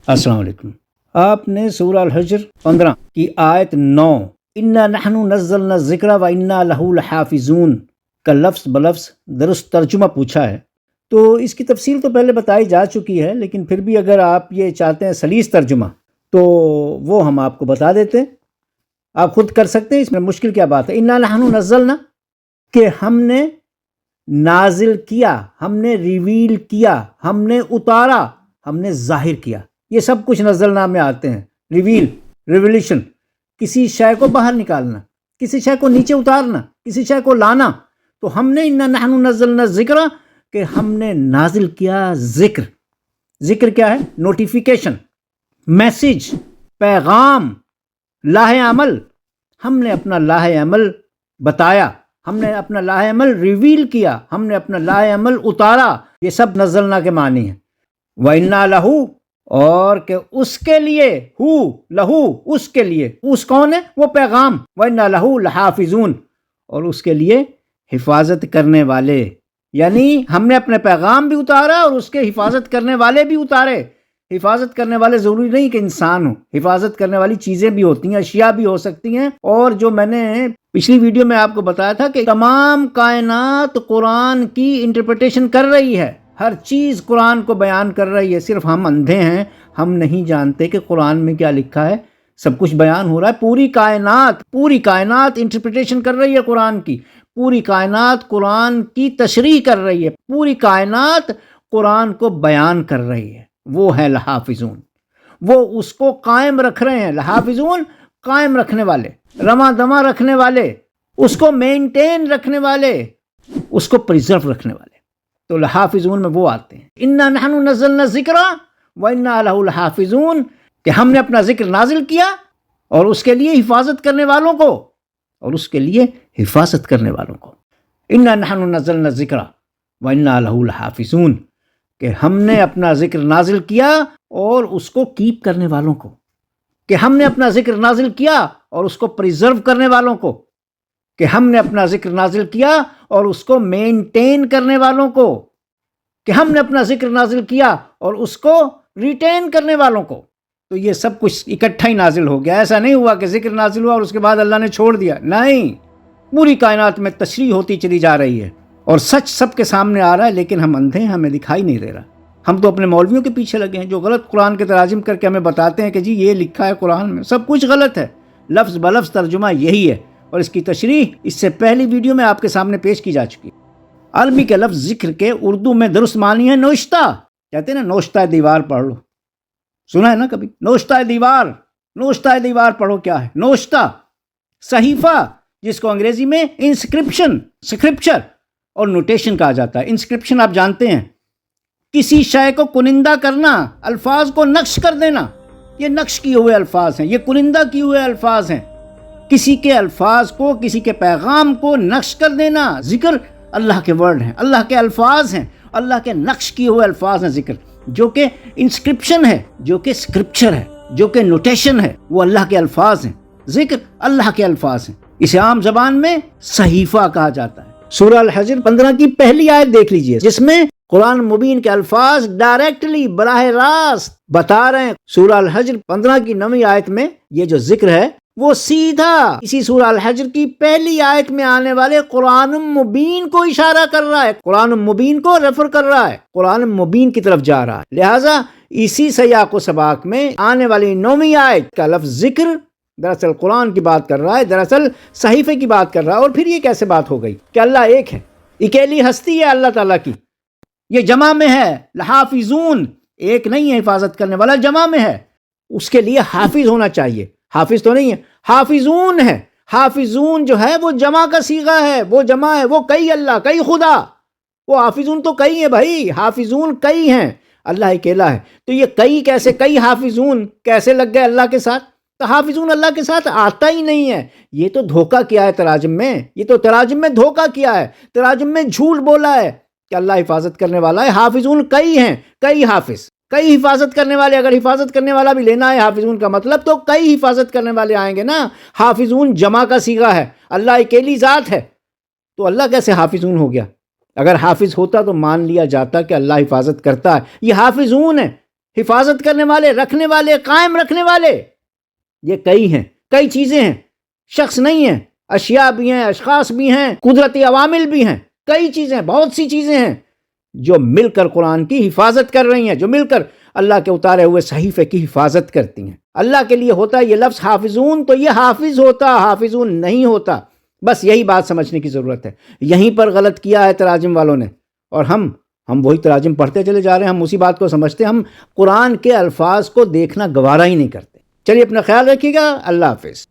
السلام علیکم۔ آپ نے سورہ الحجر 15 کی آیت 9 انا نحن نزلنا الذکر و انا لہ لحافظون کا لفظ بلفظ درست ترجمہ پوچھا ہے، تو اس کی تفصیل تو پہلے بتائی جا چکی ہے، لیکن پھر بھی اگر آپ یہ چاہتے ہیں سلیس ترجمہ تو وہ ہم آپ کو بتا دیتے ہیں، آپ خود کر سکتے ہیں، اس میں مشکل کیا بات ہے۔ انا نحن نزلنا کہ ہم نے نازل کیا، ہم نے ریویل کیا، ہم نے اتارا، ہم نے ظاہر کیا، یہ سب کچھ نزلنا میں آتے ہیں۔ ریویلیشن، کسی شے کو باہر نکالنا، کسی شے کو نیچے اتارنا، کسی شے کو لانا، تو ہم نے انا نحن نزلنا الذکر کہ ہم نے نازل کیا ذکر۔ ذکر کیا ہے؟ نوٹیفیکیشن، میسج، پیغام، لاہ عمل۔ ہم نے اپنا لاہ عمل بتایا، ہم نے اپنا لاہ عمل ریویل کیا، ہم نے اپنا لاہ عمل اتارا، یہ سب نزلنا کے معنی ہے۔ وَإِنَّا لَهُ، اور کہ اس کے لیے، ہو لہو، اس کے لیے، اس کون ہے؟ وہ پیغام۔ وَإِنَّا لَهُ لَحَافِظُونَ، اور اس کے لیے حفاظت کرنے والے، یعنی ہم نے اپنے پیغام بھی اتارا اور اس کے حفاظت کرنے والے بھی اتارے۔ حفاظت کرنے والے ضروری نہیں کہ انسان ہو، حفاظت کرنے والی چیزیں بھی ہوتی ہیں، اشیاء بھی ہو سکتی ہیں، اور جو میں نے پچھلی ویڈیو میں آپ کو بتایا تھا کہ تمام کائنات قرآن کی انٹرپریٹیشن کر رہی ہے، ہر چیز قرآن کو بیان کر رہی ہے، صرف ہم اندھے ہیں، ہم نہیں جانتے کہ قرآن میں کیا لکھا ہے۔ سب کچھ بیان ہو رہا ہے، پوری کائنات انٹرپریٹیشن کر رہی ہے قرآن کی، پوری کائنات قرآن کی تشریح کر رہی ہے، پوری کائنات قرآن کو بیان کر رہی ہے۔ وہ ہے لحافظون، وہ اس کو قائم رکھ رہے ہیں۔ لحافظون، قائم رکھنے والے، رواں دواں رکھنے والے، اس کو مینٹین رکھنے والے، اس کو پریزرو رکھنے والے، تو لحافظون میں وہ آتے ہیں۔ انا نحن نزلنا الذکر وانا لہ لحافظون، کہ ہم نے اپنا ذکر نازل کیا اور اس کے لیے حفاظت کرنے والوں کو، اور اس کے لیے حفاظت کرنے والوں کو۔ انا نحن نزلنا الذکر وانا لہ لحافظون، کہ ہم نے اپنا ذکر نازل کیا اور اس کو کیپ کرنے والوں کو، کہ ہم نے اپنا ذکر نازل کیا اور اس کو پریزرو کرنے والوں کو، کہ ہم نے اپنا ذکر نازل کیا اور اس کو مینٹین کرنے والوں کو، کہ ہم نے اپنا ذکر نازل کیا اور اس کو ریٹین کرنے والوں کو۔ تو یہ سب کچھ اکٹھا ہی نازل ہو گیا، ایسا نہیں ہوا کہ ذکر نازل ہوا اور اس کے بعد اللہ نے چھوڑ دیا، نہیں، پوری کائنات میں تشریح ہوتی چلی جا رہی ہے اور سچ سب کے سامنے آ رہا ہے، لیکن ہم اندھے ہیں، ہمیں دکھائی نہیں دے رہا۔ ہم تو اپنے مولویوں کے پیچھے لگے ہیں جو غلط قرآن کے تراجم کر کے ہمیں بتاتے ہیں کہ جی یہ لکھا ہے قرآن میں، سب کچھ غلط ہے، لفظ بلفظ ترجمہ یہی ہے، اور اس کی تشریح اس سے پہلی ویڈیو میں آپ کے سامنے پیش کی جا چکی ہے۔ عربی کے لفظ ذکر کے اردو میں درست معنی ہے نوشتہ، کہتے ہیں نا نوشتہ دیوار پڑھ لو، سنا ہے نا کبھی؟ نوشتہ دیوار پڑھو، کیا ہے نوشتہ؟ صحیفہ، جس کو انگریزی میں انسکرپشن، سکرپچر اور نوٹیشن کہا جاتا ہے۔ انسکرپشن آپ جانتے ہیں، کسی شے کو کنندہ کرنا، الفاظ کو نقش کر دینا، یہ نقش کیے ہوئے الفاظ ہیں، یہ کنندہ کیے ہوئے الفاظ ہیں، کسی کے الفاظ کو، کسی کے پیغام کو نقش کر دینا۔ ذکر اللہ کے ورڈ ہیں، اللہ کے الفاظ ہیں، اللہ کے نقش کیے ہوئے الفاظ ہیں ذکر، جو کہ انسکرپشن ہے، جو کہ سکرپچر ہے، جو کہ نوٹیشن ہے، وہ اللہ کے الفاظ ہیں۔ ذکر اللہ کے الفاظ ہیں، اسے عام زبان میں صحیفہ کہا جاتا ہے۔ سورہ الحجر 15 کی پہلی آیت دیکھ لیجئے، جس میں قرآن مبین کے الفاظ ڈائریکٹلی براہ راست بتا رہے ہیں۔ سورہ الحجر 15 کی 9ویں آیت میں یہ جو ذکر ہے وہ سیدھا اسی سورہ الحجر کی پہلی آیت میں آنے والے قرآن مبین کو اشارہ کر رہا ہے، قرآن مبین کو ریفر کر رہا ہے، قرآن مبین کی طرف جا رہا ہے۔ لہٰذا اسی سیاق و سباق میں آنے والی 9ویں آیت کا لفظ ذکر دراصل قرآن کی بات کر رہا ہے، دراصل صحیفے کی بات کر رہا ہے۔ اور پھر یہ کیسے بات ہو گئی کہ اللہ ایک ہے، اکیلی ہستی ہے اللہ تعالیٰ کی، یہ جمع میں ہے، لحافظون، ایک نہیں ہے حفاظت کرنے والا، جمع میں ہے، اس کے لیے حافظ ہونا چاہیے، حافظ تو نہیں ہے، حافظون ہے۔ حافظون جو ہے وہ جمع کا صیغہ ہے، وہ جمع ہے، وہ کئی اللہ، کئی خدا، وہ حافظون تو کئی ہیں بھائی، حافظون کئی ہیں، اللہ اکیلا ہے۔ تو یہ کئی کیسے، کئی حافظون کیسے لگ گئے اللہ کے ساتھ؟ تو حافظون اللہ کے ساتھ آتا ہی نہیں ہے، یہ تو دھوکہ کیا ہے تراجم میں، یہ تو تراجم میں دھوکہ کیا ہے، تراجم میں جھوٹ بولا ہے کہ اللہ حفاظت کرنے والا ہے۔ حافظون کئی ہیں، کئی حافظ، کئی حفاظت کرنے والے، اگر حفاظت کرنے والا بھی لینا ہے حافظون کا مطلب تو کئی حفاظت کرنے والے آئیں گے نا۔ حافظون جمع کا صیغہ ہے، اللہ اکیلی ذات ہے، تو اللہ کیسے حافظون ہو گیا؟ اگر حافظ ہوتا تو مان لیا جاتا کہ اللہ حفاظت کرتا ہے، یہ حافظون ہے، حفاظت کرنے والے، رکھنے والے، قائم رکھنے والے، یہ کئی ہیں، کئی چیزیں ہیں، شخص نہیں ہیں، اشیاء بھی ہیں، اشخاص بھی ہیں، قدرتی عوامل بھی ہیں، کئی چیزیں، بہت سی چیزیں ہیں جو مل کر قرآن کی حفاظت کر رہی ہیں، جو مل کر اللہ کے اتارے ہوئے صحیفے کی حفاظت کرتی ہیں۔ اللہ کے لیے ہوتا ہے یہ لفظ حافظون، تو یہ حافظ ہوتا، حافظون نہیں ہوتا۔ بس یہی بات سمجھنے کی ضرورت ہے۔ یہیں پر غلط کیا ہے تراجم والوں نے، اور ہم وہی تراجم پڑھتے چلے جا رہے ہیں، ہم اسی بات کو سمجھتے ہیں، ہم قرآن کے الفاظ کو دیکھنا گوارا ہی نہیں کرتے۔ چلیے اپنا خیال رکھیے گا، اللہ حافظ۔